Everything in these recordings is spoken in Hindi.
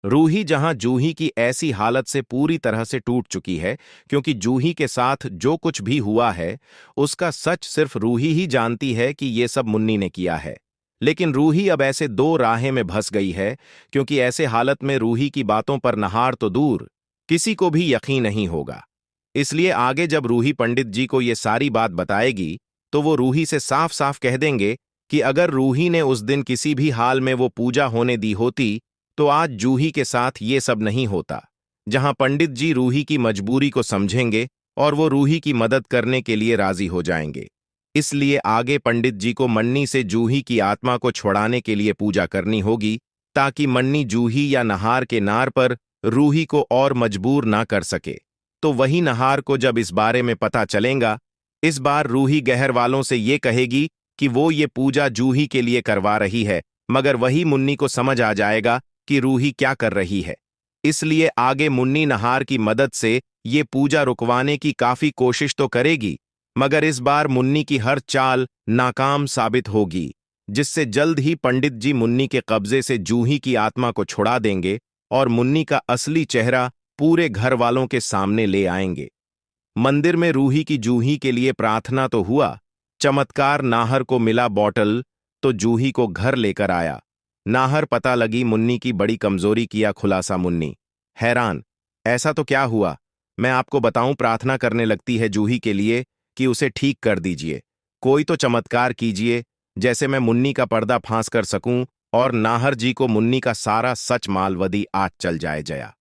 रूही जहां जूही की ऐसी हालत से पूरी तरह से टूट चुकी है, क्योंकि जूही के साथ जो कुछ भी हुआ है उसका सच सिर्फ रूही ही जानती है कि ये सब मुन्नी ने किया है। लेकिन रूही अब ऐसे दो राहें में फंस गई है, क्योंकि ऐसे हालत में रूही की बातों पर नहार तो दूर, किसी को भी यकीन नहीं होगा। इसलिए आगे जब रूही पंडित जी को ये सारी बात बताएगी तो वो रूही से साफ साफ कह देंगे कि अगर रूही ने उस दिन किसी भी हाल में वो पूजा होने दी होती तो आज जूही के साथ ये सब नहीं होता। जहां पंडित जी रूही की मजबूरी को समझेंगे और वो रूही की मदद करने के लिए राजी हो जाएंगे। इसलिए आगे पंडित जी को मन्नी से जूही की आत्मा को छुड़ाने के लिए पूजा करनी होगी, ताकि मन्नी जूही या नहार के नार पर रूही को और मजबूर ना कर सके। तो वही नहार को जब इस बारे में पता चलेगा, इस बार रूही गहर वालों से ये कहेगी कि वो ये पूजा जूही के लिए करवा रही है, मगर वही मुन्नी को समझ आ जाएगा कि रूही क्या कर रही है। इसलिए आगे मुन्नी नहार की मदद से ये पूजा रुकवाने की काफी कोशिश तो करेगी, मगर इस बार मुन्नी की हर चाल नाकाम साबित होगी, जिससे जल्द ही पंडित जी मुन्नी के कब्जे से जूही की आत्मा को छुड़ा देंगे और मुन्नी का असली चेहरा पूरे घर वालों के सामने ले आएंगे। मंदिर में रूही की जूही के लिए प्रार्थना तो हुआ, चमत्कार नाहर को मिला बॉटल तो जूही को घर लेकर आया। नाहर पता लगी मुन्नी की बड़ी कमजोरी किया खुलासा मुन्नी हैरान, ऐसा तो क्या हुआ? मैं आपको बताऊं, प्रार्थना करने लगती है जूही के लिए कि उसे ठीक कर दीजिए, कोई तो चमत्कार कीजिए जैसे मैं मुन्नी का पर्दा फांस कर सकूं और नाहर जी को मुन्नी का सारा सच मालवदी आज चल जाए जया।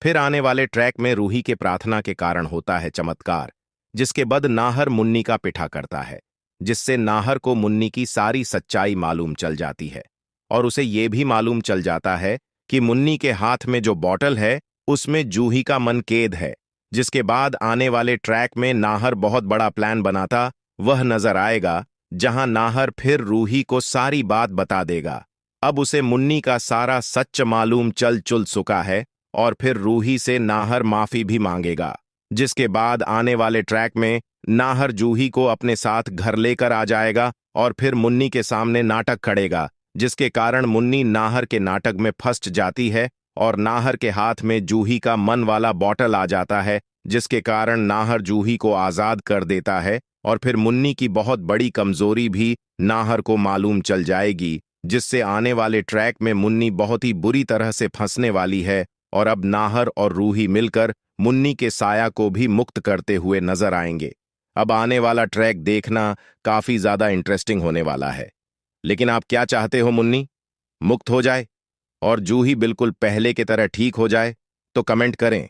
फिर आने वाले ट्रैक में रूही के प्रार्थना के कारण होता है चमत्कार, जिसके बाद नाहर मुन्नी का पिठा करता है, जिससे नाहर को मुन्नी की सारी सच्चाई मालूम चल जाती है और उसे यह भी मालूम चल जाता है कि मुन्नी के हाथ में जो बॉटल है उसमें जूही का मन कैद है। जिसके बाद आने वाले ट्रैक में नाहर बहुत बड़ा प्लान बनाता वह नजर आएगा, जहां नाहर फिर रूही को सारी बात बता देगा। अब उसे मुन्नी का सारा सच मालूम चल चुल चुका है और फिर रूही से नाहर माफी भी मांगेगा। जिसके बाद आने वाले ट्रैक में नाहर जूही को अपने साथ घर लेकर आ जाएगा और फिर मुन्नी के सामने नाटक खड़ेगा, जिसके कारण मुन्नी नाहर के नाटक में फंस जाती है और नाहर के हाथ में जूही का मन वाला बॉटल आ जाता है, जिसके कारण नाहर जूही को आजाद कर देता है और फिर मुन्नी की बहुत बड़ी कमजोरी भी नाहर को मालूम चल जाएगी, जिससे आने वाले ट्रैक में मुन्नी बहुत ही बुरी तरह से फंसने वाली है और अब नाहर और रूही मिलकर मुन्नी के साया को भी मुक्त करते हुए नजर आएंगे। अब आने वाला ट्रैक देखना काफी ज्यादा इंटरेस्टिंग होने वाला है। लेकिन आप क्या चाहते हो, मुन्नी मुक्त हो जाए और जूही बिल्कुल पहले की तरह ठीक हो जाए? तो कमेंट करें।